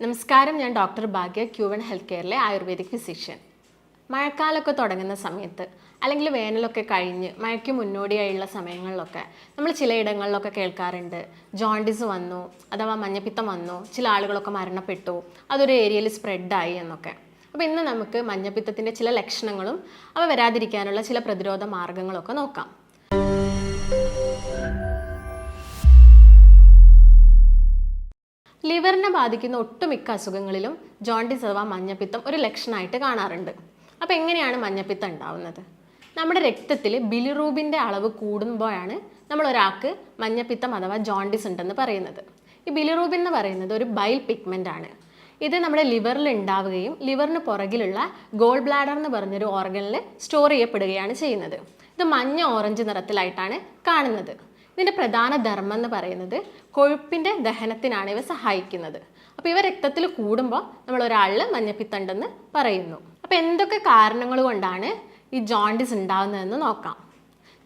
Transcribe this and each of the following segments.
നമസ്കാരം, ഞാൻ ഡോക്ടർ ഭാഗ്യ, ക്യൂവൺ health കെയറിലെ ayurvedic physician. മഴക്കാലമൊക്കെ തുടങ്ങുന്ന സമയത്ത് അല്ലെങ്കിൽ വേനലൊക്കെ കഴിഞ്ഞ് മഴയ്ക്ക് മുന്നോടിയായുള്ള സമയങ്ങളിലൊക്കെ നമ്മൾ ചിലയിടങ്ങളിലൊക്കെ കേൾക്കാറുണ്ട്, ജോണ്ടിസ് വന്നു അഥവാ മഞ്ഞപ്പിത്തം വന്നു, ചില ആളുകളൊക്കെ മരണപ്പെട്ടു, അതൊരു ഏരിയയിൽ സ്പ്രെഡായി എന്നൊക്കെ. അപ്പോൾ ഇന്ന് നമുക്ക് മഞ്ഞപ്പിത്തത്തിൻ്റെ ചില ലക്ഷണങ്ങളും അവ വരാതിരിക്കാനുള്ള ചില പ്രതിരോധ മാർഗങ്ങളൊക്കെ നോക്കാം. ലിവറിനെ ബാധിക്കുന്ന ഒട്ടുമിക്ക അസുഖങ്ങളിലും ജോണ്ടിസ് അഥവാ മഞ്ഞപ്പിത്തം ഒരു ലക്ഷണമായിട്ട് കാണാറുണ്ട്. അപ്പോൾ എങ്ങനെയാണ് മഞ്ഞപ്പിത്തം ഉണ്ടാവുന്നത്? നമ്മുടെ രക്തത്തിൽ ബിലിറൂബിൻ്റെ അളവ് കൂടുമ്പോഴാണ് നമ്മൾ ഒരാൾക്ക് മഞ്ഞപ്പിത്തം അഥവാ ജോണ്ടിസ് ഉണ്ടെന്ന് പറയുന്നത്. ഈ ബിലിറൂബിൻ എന്ന് പറയുന്നത് ഒരു ബൈൽ പിഗ്മെൻ്റ് ആണ്. ഇത് നമ്മുടെ ലിവറിൽ ഉണ്ടാവുകയും ലിവറിന് പുറകിലുള്ള ഗോൾ ബ്ലാഡർ എന്ന് പറഞ്ഞൊരു ഓർഗനിൽ സ്റ്റോർ ചെയ്യപ്പെടുകയാണ് ചെയ്യുന്നത്. ഇത് മഞ്ഞ ഓറഞ്ച് നിറത്തിലായിട്ടാണ് കാണുന്നത്. ഇതിൻ്റെ പ്രധാന ധർമ്മം എന്ന് പറയുന്നത് കൊഴുപ്പിൻ്റെ ദഹനത്തിനാണ് ഇവ സഹായിക്കുന്നത്. അപ്പോൾ ഇവ രക്തത്തിൽ കൂടുമ്പോൾ നമ്മൾ ഒരാളിൽ മഞ്ഞപ്പിത്തം ഉണ്ടെന്ന് പറയുന്നു. അപ്പോൾ എന്തൊക്കെ കാരണങ്ങൾ കൊണ്ടാണ് ഈ ജോണ്ടിസ് ഉണ്ടാകുന്നതെന്ന് നോക്കാം.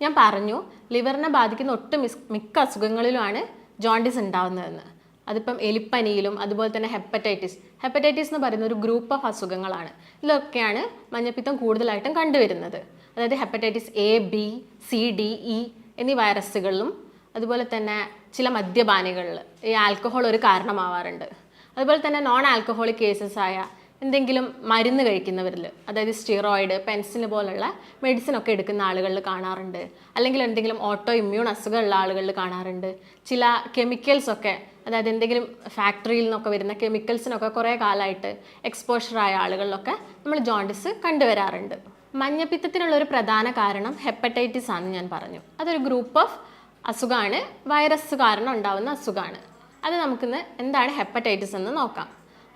ഞാൻ പറഞ്ഞു, ലിവറിനെ ബാധിക്കുന്ന മിക്ക അസുഖങ്ങളിലുമാണ് ജോണ്ടിസ് ഉണ്ടാകുന്നതെന്ന്. അതിപ്പം എലിപ്പനിയിലും അതുപോലെ തന്നെ ഹെപ്പറ്റൈറ്റിസ് എന്ന് പറയുന്ന ഒരു ഗ്രൂപ്പ് ഓഫ് അസുഖങ്ങളാണ്. ഇതിലൊക്കെയാണ് മഞ്ഞപ്പിത്തം കൂടുതലായിട്ടും കണ്ടുവരുന്നത്. അതായത് hepatitis A, B, C, D, E എന്നീ വൈറസുകളിലും അതുപോലെ തന്നെ ചില മദ്യപാനികളിൽ ഈ ആൽക്കഹോൾ ഒരു കാരണമാവാറുണ്ട്. അതുപോലെ തന്നെ നോൺ ആൽക്കഹോളിക് കേസസ് ആയ എന്തെങ്കിലും മരുന്ന് കഴിക്കുന്നവരിൽ, അതായത് സ്റ്റിറോയിഡ്, പെൻസിൽ പോലുള്ള മെഡിസിൻ ഒക്കെ എടുക്കുന്ന ആളുകളിൽ കാണാറുണ്ട്. അല്ലെങ്കിൽ എന്തെങ്കിലും ഓട്ടോ ഇമ്മ്യൂൺ അസുഖമുള്ള ആളുകളിൽ കാണാറുണ്ട്. ചില കെമിക്കൽസൊക്കെ, അതായത് എന്തെങ്കിലും ഫാക്ടറിയിൽ നിന്നൊക്കെ വരുന്ന കെമിക്കൽസിനൊക്കെ കുറേ കാലമായിട്ട് എക്സ്പോഷറായ ആളുകളിലൊക്കെ നമ്മൾ ജോണ്ടിസ് കണ്ടുവരാറുണ്ട്. മഞ്ഞപ്പിത്തത്തിനുള്ളൊരു പ്രധാന കാരണം ഹെപ്പറ്റൈറ്റിസ് ആണെന്ന് ഞാൻ പറഞ്ഞു. അതൊരു ഗ്രൂപ്പ് ഓഫ് അസുഖമാണ്, വൈറസ് കാരണം ഉണ്ടാകുന്ന അസുഖമാണ്. അത് നമുക്കിന്ന് എന്താണ് ഹെപ്പറ്റൈറ്റിസ് എന്ന് നോക്കാം.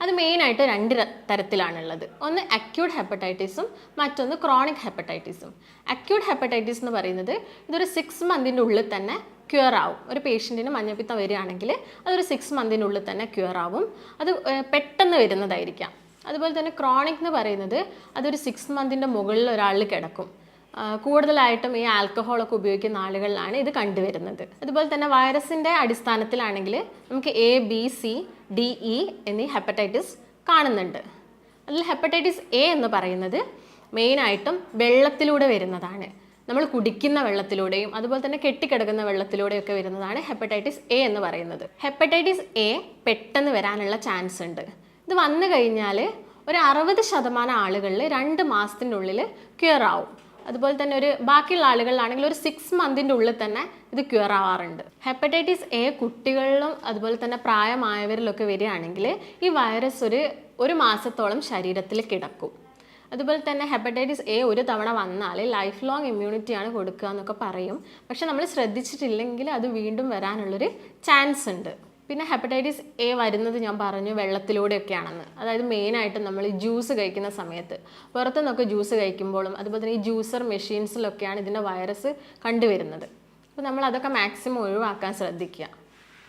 അത് മെയിനായിട്ട് രണ്ട് തരത്തിലാണുള്ളത്. ഒന്ന് അക്യൂട്ട് ഹെപ്പറ്റൈറ്റിസും മറ്റൊന്ന് ക്രോണിക് ഹെപ്പറ്റൈറ്റിസും. അക്യൂട്ട് ഹെപ്പറ്റൈറ്റിസ് എന്ന് പറയുന്നത് ഇതൊരു 6 മന്തിൻ്റെ ഉള്ളിൽ തന്നെ ക്യൂർ ആവും. ഒരു പേഷ്യൻറ്റിന് മഞ്ഞപ്പിത്തം വരികയാണെങ്കിൽ അതൊരു 6 മന്തിൻ്റെ ഉള്ളിൽ തന്നെ ക്യൂർ ആവും. അത് പെട്ടെന്ന് വരുന്നതായിരിക്കാം. അതുപോലെ തന്നെ ക്രോണിക് എന്ന് പറയുന്നത് അതൊരു 6 മന്തിൻ്റെ മുകളിൽ ഒരാളിൽ കിടക്കും. കൂടുതലായിട്ടും ഈ ആൽക്കഹോളൊക്കെ ഉപയോഗിക്കുന്ന ആളുകളിലാണ് ഇത് കണ്ടുവരുന്നത്. അതുപോലെ തന്നെ വൈറസിൻ്റെ അടിസ്ഥാനത്തിലാണെങ്കിൽ നമുക്ക് A, B, C, D, E എന്നീ ഹെപ്പറ്റൈറ്റിസ് കാണുന്നുണ്ട്. അതിൽ ഹെപ്പറ്റൈറ്റിസ് എ എന്ന് പറയുന്നത് മെയിനായിട്ടും വെള്ളത്തിലൂടെ വരുന്നതാണ്. നമ്മൾ കുടിക്കുന്ന വെള്ളത്തിലൂടെയും അതുപോലെ തന്നെ കെട്ടിക്കിടക്കുന്ന വെള്ളത്തിലൂടെയൊക്കെ വരുന്നതാണ് ഹെപ്പറ്റൈറ്റിസ് എ എന്ന് പറയുന്നത്. ഹെപ്പറ്റൈറ്റിസ് എ പെട്ടെന്ന് വരാനുള്ള ചാൻസ് ഉണ്ട്. ഇത് വന്നു കഴിഞ്ഞാൽ ഒരു 60% ആളുകളിൽ 2 മാസത്തിനുള്ളിൽ ക്യൂർ ആവും. അതുപോലെ തന്നെ ബാക്കിയുള്ള ആളുകളിലാണെങ്കിൽ ഒരു 6 മന്തിൻ്റെ ഉള്ളിൽ തന്നെ ഇത് ക്യൂർ ആവാറുണ്ട്. ഹെപ്പറ്റൈറ്റിസ് എ കുട്ടികളിലും അതുപോലെ തന്നെ പ്രായമായവരിലൊക്കെ വരികയാണെങ്കിൽ ഈ വൈറസ് ഒരു മാസത്തോളം ശരീരത്തിൽ കിടക്കും. അതുപോലെ തന്നെ ഹെപ്പറ്റൈറ്റിസ് എ ഒരു തവണ വന്നാൽ ലൈഫ് ലോങ് ഇമ്മ്യൂണിറ്റിയാണ് കൊടുക്കുക എന്നൊക്കെ പറയും. പക്ഷെ നമ്മൾ ശ്രദ്ധിച്ചിട്ടില്ലെങ്കിൽ അത് വീണ്ടും വരാനുള്ളൊരു ചാൻസ് ഉണ്ട്. പിന്നെ ഹെപ്പറ്റൈറ്റിസ് എ വരുന്നത് ഞാൻ പറഞ്ഞു വെള്ളത്തിലൂടെയൊക്കെയാണെന്ന്. അതായത് മെയിനായിട്ട് നമ്മൾ ഈ ജ്യൂസ് കഴിക്കുന്ന സമയത്ത്, പുറത്തു നിന്നൊക്കെ ജ്യൂസ് കഴിക്കുമ്പോഴും അതുപോലെ തന്നെ ഈ ജ്യൂസർ മെഷീൻസിലൊക്കെയാണ് ഇതിൻ്റെ വൈറസ് കണ്ടുവരുന്നത്. അപ്പോൾ നമ്മൾ അതൊക്കെ മാക്സിമം ഒഴിവാക്കാൻ ശ്രദ്ധിക്കുക.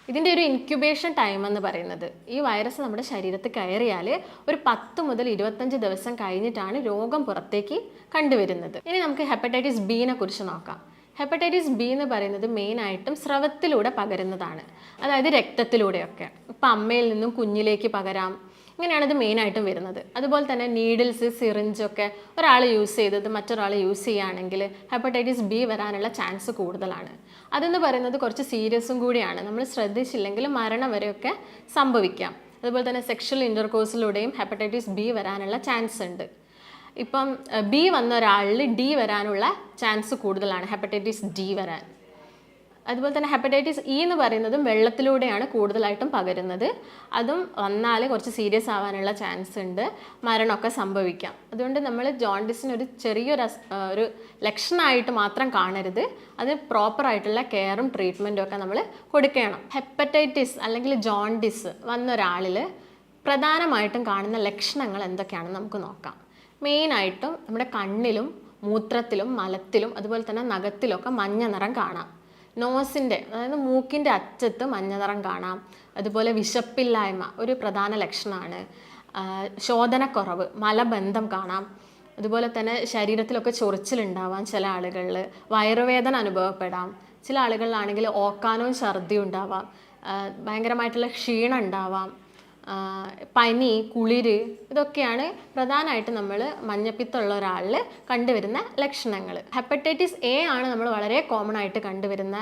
ഇതിൻ്റെ ഒരു ഇൻക്യുബേഷൻ ടൈം എന്ന് പറയുന്നത്, ഈ വൈറസ് നമ്മുടെ ശരീരത്തിൽ കയറിയാൽ ഒരു 10 മുതൽ 25 ദിവസം കഴിഞ്ഞിട്ടാണ് രോഗം പുറത്തേക്ക് കണ്ടുവരുന്നത്. ഇനി നമുക്ക് ഹെപ്പറ്റൈറ്റിസ് ബിനെ കുറിച്ച് നോക്കാം. ഹെപ്പറ്റൈറ്റിസ് ബി എന്ന് പറയുന്നത് മെയിനായിട്ടും സ്രവത്തിലൂടെ പകരുന്നതാണ്. അതായത് രക്തത്തിലൂടെയൊക്കെ. ഇപ്പം അമ്മയിൽ നിന്നും കുഞ്ഞിലേക്ക് പകരാം. ഇങ്ങനെയാണ് ഇത് മെയിനായിട്ടും വരുന്നത്. അതുപോലെ തന്നെ നീഡിൽസ്, സിറിഞ്ചൊക്കെ ഒരാൾ യൂസ് ചെയ്തത് മറ്റൊരാൾ യൂസ് ചെയ്യുകയാണെങ്കിൽ ഹെപ്പറ്റൈറ്റിസ് ബി വരാനുള്ള ചാൻസ് കൂടുതലാണ്. അതെന്ന് പറയുന്നത് കുറച്ച് സീരിയസും കൂടിയാണ്. നമ്മൾ ശ്രദ്ധിച്ചില്ലെങ്കിൽ മരണം വരെയൊക്കെ സംഭവിക്കാം. അതുപോലെ തന്നെ സെക്ഷൽ ഇൻ്റർകോഴ്സിലൂടെയും ഹെപ്പറ്റൈറ്റിസ് ബി വരാനുള്ള ചാൻസ് ഉണ്ട്. ഇപ്പം ബി വന്ന ഒരാളിൽ ഡി വരാനുള്ള ചാൻസ് കൂടുതലാണ്, ഹെപ്പറ്റൈറ്റിസ് ഡി വരാൻ. അതുപോലെ തന്നെ ഹെപ്പറ്റൈറ്റിസ് ഇ എന്ന് പറയുന്നതും വെള്ളത്തിലൂടെയാണ് കൂടുതലായിട്ടും പകരുന്നത്. അതും വന്നാൽ കുറച്ച് സീരിയസ് ആവാനുള്ള ചാൻസ് ഉണ്ട്, മരണമൊക്കെ സംഭവിക്കാം. അതുകൊണ്ട് നമ്മൾ ജോണ്ടിസിന് ഒരു ചെറിയൊരു ലക്ഷണമായിട്ട് മാത്രം കാണരുത്. അത് പ്രോപ്പറായിട്ടുള്ള കെയറും ട്രീറ്റ്മെൻറ്റും ഒക്കെ നമ്മൾ കൊടുക്കണം. ഹെപ്പറ്റൈറ്റിസ് അല്ലെങ്കിൽ ജോണ്ടിസ് വന്ന ഒരാളിൽ പ്രധാനമായിട്ടും കാണുന്ന ലക്ഷണങ്ങൾ എന്തൊക്കെയാണെന്ന് നമുക്ക് നോക്കാം. മെയിനായിട്ടും നമ്മുടെ കണ്ണിലും മൂത്രത്തിലും മലത്തിലും അതുപോലെ തന്നെ നഖത്തിലൊക്കെ മഞ്ഞ നിറം കാണാം. നോസിൻ്റെ, അതായത് മൂക്കിൻ്റെ അറ്റത്ത് മഞ്ഞ നിറം കാണാം. അതുപോലെ വിശപ്പില്ലായ്മ ഒരു പ്രധാന ലക്ഷണമാണ്. ശോധനക്കുറവ്, മലബന്ധം കാണാം. അതുപോലെ തന്നെ ശരീരത്തിലൊക്കെ ചൊറിച്ചിലുണ്ടാവാം. ചില ആളുകളിൽ വയറുവേദന അനുഭവപ്പെടാം. ചില ആളുകളിലാണെങ്കിൽ ഓക്കാനവും ഛർദിയും ഉണ്ടാവാം. ഭയങ്കരമായിട്ടുള്ള ക്ഷീണം ഉണ്ടാവാം. പനി, കുളിര്, ഇതൊക്കെയാണ് പ്രധാനമായിട്ട് നമ്മൾ മഞ്ഞപ്പിത്തമുള്ള ഒരാളിൽ കണ്ടുവരുന്ന ലക്ഷണങ്ങൾ. ഹെപ്പറ്റൈറ്റിസ് എ ആണ് നമ്മൾ വളരെ കോമൺ ആയിട്ട് കണ്ടുവരുന്ന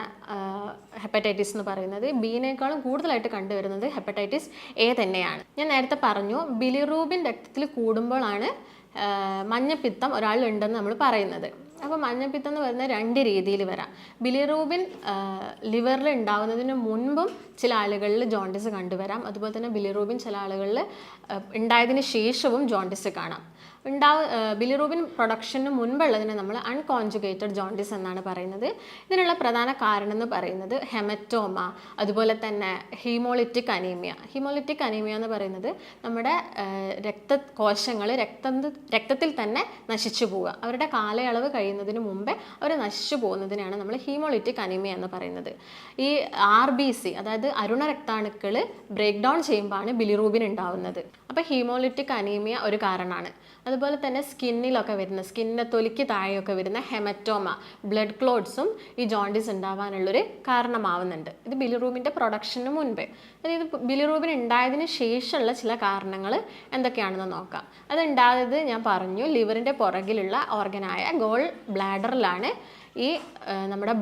ഹെപ്പറ്റൈറ്റിസ് എന്ന് പറയുന്നത്. ബിനേക്കാളും കൂടുതലായിട്ട് കണ്ടുവരുന്നത് ഹെപ്പറ്റൈറ്റിസ് എ തന്നെയാണ്. ഞാൻ നേരത്തെ പറഞ്ഞു, ബിലിറൂബിൻ രക്തത്തിൽ കൂടുമ്പോഴാണ് മഞ്ഞപ്പിത്തം ഒരാളുണ്ടെന്ന് നമ്മൾ പറയുന്നത്. അപ്പോൾ മഞ്ഞപ്പിത്തം എന്ന് പറയുന്നത് 2 രീതിയിൽ വരാം. ബിലിറൂബിൻ ലിവറിൽ ഉണ്ടാകുന്നതിന് മുൻപും ചില ആളുകളിൽ ജോണ്ടിസ് കണ്ടുവരാം. അതുപോലെ തന്നെ ബിലിറൂബിൻ ചില ആളുകളിൽ ഉണ്ടായതിന് ശേഷവും ജോണ്ടിസ് കാണാം. ബിലിറൂബിൻ പ്രൊഡക്ഷന് മുൻപുള്ളതിനെ നമ്മൾ അൺകോൺജുഗേറ്റഡ് ജോണ്ടിസ് എന്നാണ് പറയുന്നത്. ഇതിനുള്ള പ്രധാന കാരണം എന്ന് പറയുന്നത് ഹെമറ്റോമ, അതുപോലെ തന്നെ ഹീമോളിറ്റിക് അനീമിയ. ഹീമോളിറ്റിക് അനീമിയ എന്ന് പറയുന്നത് നമ്മുടെ രക്തകോശങ്ങൾ രക്തത്തിൽ തന്നെ നശിച്ചു പോവുക. അവരുടെ കാലയളവ് കഴിയുന്നതിന് മുമ്പേ അവർ നശിച്ചു പോകുന്നതിനാണ് നമ്മൾ ഹീമോളിറ്റിക് അനീമിയ എന്ന് പറയുന്നത്. ഈ RBC, അതായത് അരുണ രക്താണുക്കൾ ബ്രേക്ക് ഡൗൺ ചെയ്യുമ്പോഴാണ് ബിലിറൂബിൻ ഉണ്ടാവുന്നത്. അപ്പോൾ ഹീമോളിറ്റിക് അനീമിയ ഒരു കാരണമാണ്. അതുപോലെ തന്നെ സ്കിന്നിൻ്റെ തൊലിക്ക് താഴെയൊക്കെ വരുന്ന ഹെമറ്റോമ, ബ്ലഡ് ക്ലോട്ട്സും ഈ ജോണ്ടിസ് ഉണ്ടാവാനുള്ളൊരു കാരണമാവുന്നുണ്ട്. ഇത് ബിലിറൂബിൻ്റെ പ്രൊഡക്ഷന് മുൻപേ. അതായത് ബിലിറൂബിൻ ഉണ്ടായതിന് ശേഷമുള്ള ചില കാരണങ്ങൾ എന്തൊക്കെയാണെന്ന് നോക്കാം. അതുണ്ടായത് ഞാൻ പറഞ്ഞു, ലിവറിൻ്റെ പുറകിലുള്ള ഓർഗനായ ഗോൾ ബ്ലാഡറിലാണ് ഈ നമ്മുടെ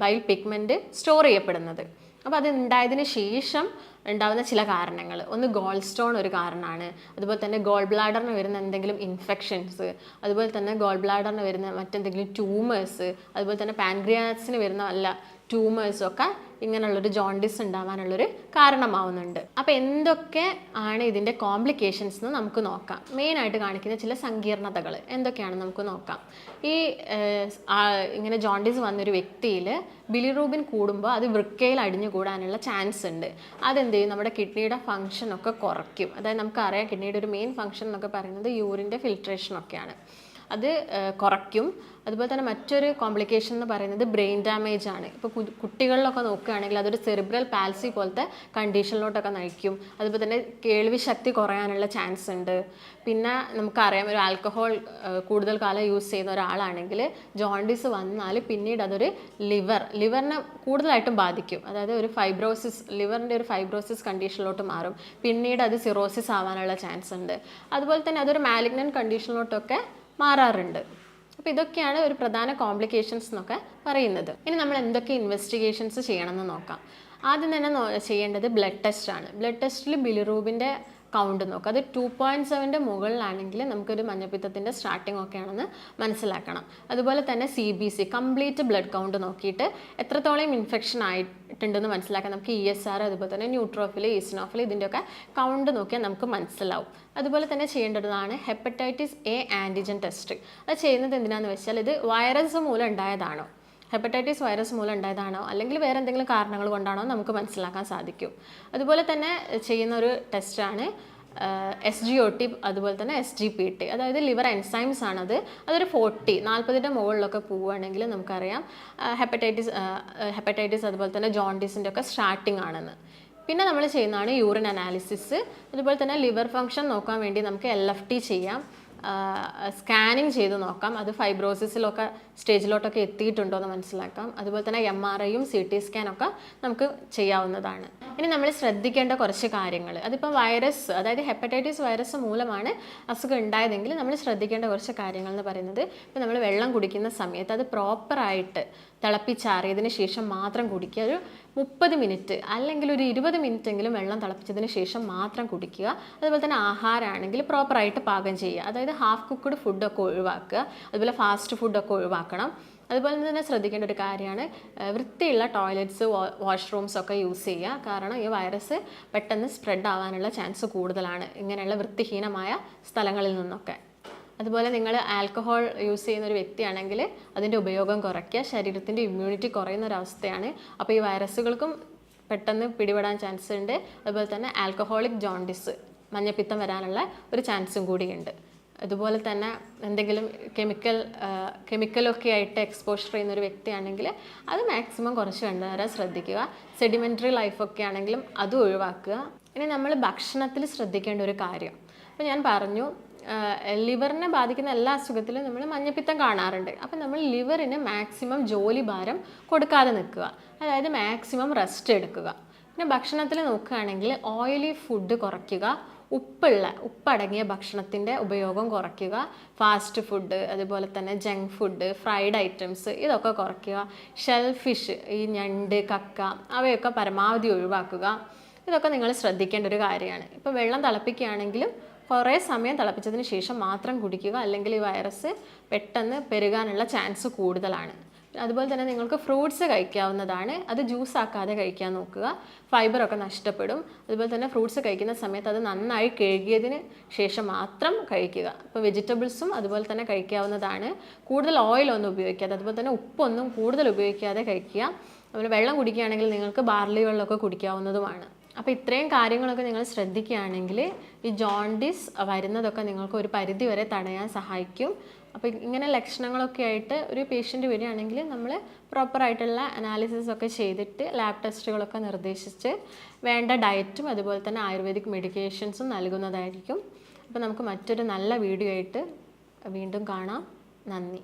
ബൈൽ പിഗ്മെൻറ്റ് സ്റ്റോർ ചെയ്യപ്പെടുന്നത്. അപ്പോൾ അത് ഉണ്ടായതിന് ശേഷം ഉണ്ടാകുന്ന ചില കാരണങ്ങൾ, ഒന്ന് ഗോൾ സ്റ്റോൺ ഒരു കാരണമാണ്. അതുപോലെ തന്നെ ഗോൾ ബ്ലാഡറിന് വരുന്ന എന്തെങ്കിലും ഇൻഫെക്ഷൻസ്, അതുപോലെ തന്നെ ഗോൾ ബ്ലാഡറിന് വരുന്ന മറ്റെന്തെങ്കിലും ട്യൂമേഴ്സ്, അതുപോലെ തന്നെ പാൻക്രിയാസിന് വരുന്ന വല്ല ട്യൂമേഴ്സൊക്കെ ഇങ്ങനെയുള്ളൊരു ജോണ്ടിസ് ഉണ്ടാവാനുള്ളൊരു കാരണമാവുന്നുണ്ട്. അപ്പോൾ എന്തൊക്കെ ആണ് ഇതിൻ്റെ കോംപ്ലിക്കേഷൻസ് എന്ന് നമുക്ക് നോക്കാം. മെയിനായിട്ട് കാണിക്കുന്ന ചില സങ്കീർണതകൾ എന്തൊക്കെയാണെന്ന് നമുക്ക് നോക്കാം. ഈ ഇങ്ങനെ ജോണ്ടിസ് വന്നൊരു വ്യക്തിയിൽ ബിലിറൂബിൻ കൂടുമ്പോൾ അത് വൃക്കയിൽ അടിഞ്ഞുകൂടാനുള്ള ചാൻസ് ഉണ്ട്. അതെന്ത് ചെയ്യും, നമ്മുടെ കിഡ്നിയുടെ ഫംഗ്ഷനൊക്കെ കുറയ്ക്കും. അതായത് നമുക്കറിയാം കിഡ്നിയുടെ ഒരു മെയിൻ ഫംഗ്ഷൻ എന്നൊക്കെ പറയുന്നത് യൂറിൻ്റെ ഫിൽട്രേഷനൊക്കെയാണ്. അത് കുറയ്ക്കും. അതുപോലെ തന്നെ മറ്റൊരു കോംപ്ലിക്കേഷൻ എന്ന് പറയുന്നത് ബ്രെയിൻ ഡാമേജ് ആണ്. ഇപ്പോൾ കുട്ടികളിലൊക്കെ നോക്കുകയാണെങ്കിൽ അതൊരു സെറിബ്രൽ പാൽസി പോലത്തെ കണ്ടീഷനിലോട്ടൊക്കെ നയിക്കും. അതുപോലെ തന്നെ കേൾവി ശക്തി കുറയാനുള്ള ചാൻസ് ഉണ്ട്. പിന്നെ നമുക്കറിയാം, ഒരു ആൽക്കഹോൾ കൂടുതൽ കാലം യൂസ് ചെയ്യുന്ന ഒരാളാണെങ്കിൽ ജോണ്ടിസ് വന്നാൽ പിന്നീട് അതൊരു ലിവറിനെ കൂടുതലായിട്ടും ബാധിക്കും. അതായത് ഒരു ലിവറിൻ്റെ ഒരു ഫൈബ്രോസിസ് കണ്ടീഷനിലോട്ട് മാറും. പിന്നീട് അത് സിറോസിസ് ആവാനുള്ള ചാൻസ് ഉണ്ട്. അതുപോലെ തന്നെ അതൊരു മാലിഗ്നന്റ് കണ്ടീഷനിലോട്ടൊക്കെ മാറാറുണ്ട്. അപ്പോൾ ഇതൊക്കെയാണ് ഒരു പ്രധാന കോംപ്ലിക്കേഷൻസ് എന്നൊക്കെ പറയുന്നത്. ഇനി നമ്മൾ എന്തൊക്കെ ഇൻവെസ്റ്റിഗേഷൻസ് ചെയ്യണമെന്ന് നോക്കാം. ആദ്യം തന്നെ ചെയ്യേണ്ടത് ബ്ലഡ് ടെസ്റ്റ് ആണ്. ബ്ലഡ് ടെസ്റ്റിൽ ബിലിറൂബിൻ്റെ കൗണ്ട് നോക്കുക. അത് 2.7 മുകളിലാണെങ്കിൽ നമുക്കൊരു മഞ്ഞപ്പിത്തത്തിൻ്റെ സ്റ്റാർട്ടിംഗ് ഒക്കെ ആണെന്ന് മനസ്സിലാക്കണം. അതുപോലെ തന്നെ CBC, കംപ്ലീറ്റ് ബ്ലഡ് കൗണ്ട് നോക്കിയിട്ട് എത്രത്തോളം ഇൻഫെക്ഷൻ ആയിട്ടുണ്ടെന്ന് മനസ്സിലാക്കാം. നമുക്ക് ESR, അതുപോലെ തന്നെ ന്യൂട്രോഫിൽ, ഈസിനോഫിൽ, ഇതിൻ്റെയൊക്കെ കൗണ്ട് നോക്കിയാൽ നമുക്ക് മനസ്സിലാവും. അതുപോലെ തന്നെ ചെയ്യേണ്ടതാണ് ഹെപ്പറ്റൈറ്റിസ് A ആൻറ്റിജൻ ടെസ്റ്റ്. അത് ചെയ്യുന്നത് എന്തിനാണെന്ന് വെച്ചാൽ ഇത് വൈറസ് മൂലം ഉണ്ടായതാണോ, ഹെപ്പറ്റൈറ്റിസ് വൈറസ് മൂലം ഉണ്ടായതാണോ അല്ലെങ്കിൽ വേറെ എന്തെങ്കിലും കാരണങ്ങൾ കൊണ്ടാണോ നമുക്ക് മനസ്സിലാക്കാൻ സാധിക്കും. അതുപോലെ തന്നെ ചെയ്യുന്ന ഒരു ടെസ്റ്റാണ് SGOT, അതുപോലെ തന്നെ SGPT, അതായത് ലിവർ എൻസൈംസ് ആണത്. അതൊരു 40 മുകളിലൊക്കെ പോവുകയാണെങ്കിൽ നമുക്കറിയാം ഹെപ്പറ്റൈറ്റിസ് അതുപോലെ തന്നെ ജോണ്ടിസിൻ്റെ ഒക്കെ സ്റ്റാർട്ടിംഗ് ആണെന്ന്. പിന്നെ നമ്മൾ ചെയ്യുന്നതാണ് യൂറിൻ അനാലിസിസ്. അതുപോലെ തന്നെ ലിവർ ഫംഗ്ഷൻ നോക്കാൻ വേണ്ടി നമുക്ക് LFT ചെയ്യാം. സ്കാനിങ് ചെയ്ത് നോക്കാം, അത് ഫൈബ്രോസിസിലൊക്കെ സ്റ്റേജിലോട്ടൊക്കെ എത്തിയിട്ടുണ്ടോ എന്ന് മനസ്സിലാക്കാം. അതുപോലെ തന്നെ MRIയും CT സ്കാനൊക്കെ നമുക്ക് ചെയ്യാവുന്നതാണ്. ഇനി നമ്മൾ ശ്രദ്ധിക്കേണ്ട കുറച്ച് കാര്യങ്ങൾ, അതിപ്പോൾ അതായത് ഹെപ്പറ്റൈറ്റിസ് വൈറസ് മൂലമാണ് അസുഖം ഉണ്ടായതെങ്കിൽ നമ്മൾ ശ്രദ്ധിക്കേണ്ട കുറച്ച് കാര്യങ്ങൾ എന്ന് പറയുന്നത്, ഇപ്പോൾ നമ്മൾ വെള്ളം കുടിക്കുന്ന സമയത്ത് അത് പ്രോപ്പറായിട്ട് തിളപ്പിച്ചാറിയതിന് ശേഷം മാത്രം കുടിക്കുക. ഒരു 30 മിനിറ്റ് അല്ലെങ്കിൽ ഒരു 20 മിനിറ്റ് എങ്കിലും വെള്ളം തിളപ്പിച്ചതിന് ശേഷം മാത്രം കുടിക്കുക. അതുപോലെ തന്നെ ആഹാരമാണെങ്കിൽ പ്രോപ്പറായിട്ട് പാകം ചെയ്യുക. അതായത് ഹാഫ് കുക്ക്ഡ് ഫുഡൊക്കെ ഒഴിവാക്കുക. അതുപോലെ ഫാസ്റ്റ് ഫുഡൊക്കെ ഒഴിവാക്കണം. അതുപോലെ തന്നെ ശ്രദ്ധിക്കേണ്ട ഒരു കാര്യമാണ് വൃത്തിയുള്ള ടോയ്ലറ്റ്സ്, വാഷ്റൂംസ് ഒക്കെ യൂസ് ചെയ്യുക. കാരണം ഈ വൈറസ് പെട്ടെന്ന് സ്പ്രെഡ് ആവാനുള്ള ചാൻസ് കൂടുതലാണ് ഇങ്ങനെയുള്ള വൃത്തിഹീനമായ സ്ഥലങ്ങളിൽ നിന്നൊക്കെ. അതുപോലെ നിങ്ങൾ ആൽക്കഹോൾ യൂസ് ചെയ്യുന്ന ഒരു വ്യക്തിയാണെങ്കിൽ അതിൻ്റെ ഉപയോഗം കുറയ്ക്കുക. ശരീരത്തിൻ്റെ ഇമ്മ്യൂണിറ്റി കുറയുന്ന ഒരവസ്ഥയാണ്. അപ്പോൾ ഈ വൈറസുകൾക്കും പെട്ടെന്ന് പിടിപെടാൻ ചാൻസ് ഉണ്ട്. അതുപോലെ തന്നെ ആൽക്കഹോളിക് ജോണ്ടിസ്, മഞ്ഞപ്പിത്തം വരാനുള്ള ഒരു ചാൻസും കൂടിയുണ്ട്. അതുപോലെ തന്നെ എന്തെങ്കിലും കെമിക്കലൊക്കെ ആയിട്ട് എക്സ്പോഷർ ചെയ്യുന്ന ഒരു വ്യക്തിയാണെങ്കിൽ അത് മാക്സിമം കുറച്ച് കണ്ടുവരാൻ ശ്രദ്ധിക്കുക. സെഡിമെൻ്ററി ലൈഫൊക്കെ ആണെങ്കിലും അത് ഒഴിവാക്കുക. ഇനി നമ്മൾ ഭക്ഷണത്തിൽ ശ്രദ്ധിക്കേണ്ട ഒരു കാര്യം, അപ്പോൾ ഞാൻ പറഞ്ഞു ലിവറിനെ ബാധിക്കുന്ന എല്ലാ അസുഖത്തിലും നമ്മൾ മഞ്ഞപ്പിത്തം കാണാറുണ്ട്. അപ്പം നമ്മൾ ലിവറിന് മാക്സിമം ജോലി ഭാരം കൊടുക്കാതെ നിൽക്കുക. അതായത് മാക്സിമം റെസ്റ്റ് എടുക്കുക. പിന്നെ ഭക്ഷണത്തിൽ നോക്കുകയാണെങ്കിൽ ഓയിലി ഫുഡ് കുറയ്ക്കുക, ഉപ്പടങ്ങിയ ഭക്ഷണത്തിൻ്റെ ഉപയോഗം കുറയ്ക്കുക, ഫാസ്റ്റ് ഫുഡ് അതുപോലെ തന്നെ ജങ്ക് ഫുഡ്, ഫ്രൈഡ് ഐറ്റംസ് ഇതൊക്കെ കുറയ്ക്കുക, ഷെൽ ഫിഷ് ഈ ഞണ്ട്, കക്ക അവയൊക്കെ പരമാവധി ഒഴിവാക്കുക. ഇതൊക്കെ നിങ്ങൾ ശ്രദ്ധിക്കേണ്ട ഒരു കാര്യമാണ്. ഇപ്പോൾ വെള്ളം തിളപ്പിക്കുകയാണെങ്കിലും കുറേ സമയം തിളപ്പിച്ചതിന് ശേഷം മാത്രം കുടിക്കുക, അല്ലെങ്കിൽ ഈ വൈറസ് പെട്ടെന്ന് പെരുകാനുള്ള ചാൻസ് കൂടുതലാണ്. അതുപോലെ തന്നെ നിങ്ങൾക്ക് ഫ്രൂട്ട്സ് കഴിക്കാവുന്നതാണ്, അത് ജ്യൂസ് ആക്കാതെ കഴിക്കാൻ നോക്കുക, ഫൈബറൊക്കെ നഷ്ടപ്പെടും. അതുപോലെ തന്നെ ഫ്രൂട്ട്സ് കഴിക്കുന്ന സമയത്ത് അത് നന്നായി കഴുകിയതിന് ശേഷം മാത്രം കഴിക്കുക. ഇപ്പോൾ വെജിറ്റബിൾസും അതുപോലെ തന്നെ കഴിക്കാവുന്നതാണ്, കൂടുതൽ ഓയിലൊന്നും ഉപയോഗിക്കാതെ, അതുപോലെ തന്നെ ഉപ്പൊന്നും കൂടുതൽ ഉപയോഗിക്കാതെ കഴിക്കുക. അതുപോലെ വെള്ളം കുടിക്കുകയാണെങ്കിൽ നിങ്ങൾക്ക് ബാർലി വെള്ളമൊക്കെ കുടിക്കാവുന്നതുമാണ്. അപ്പോൾ ഇത്രയും കാര്യങ്ങളൊക്കെ നിങ്ങൾ ശ്രദ്ധിക്കുകയാണെങ്കിൽ ഈ ജോണ്ടിസ് വരുന്നതൊക്കെ നിങ്ങൾക്ക് ഒരു പരിധി വരെ തടയാൻ സഹായിക്കും. അപ്പോൾ ഇങ്ങനെ ലക്ഷണങ്ങളൊക്കെ ആയിട്ട് ഒരു പേഷ്യൻ്റ് വരികയാണെങ്കിൽ നമ്മൾ പ്രോപ്പറായിട്ടുള്ള അനാലിസിസ് ഒക്കെ ചെയ്തിട്ട് ലാബ് ടെസ്റ്റുകളൊക്കെ നിർദ്ദേശിച്ച് വേണ്ട ഡയറ്റും അതുപോലെ തന്നെ ആയുർവേദിക് മെഡിക്കേഷൻസും നൽകുന്നതായിരിക്കും. അപ്പോൾ നമുക്ക് മറ്റൊരു നല്ല വീഡിയോ ആയിട്ട് വീണ്ടും കാണാം. നന്ദി.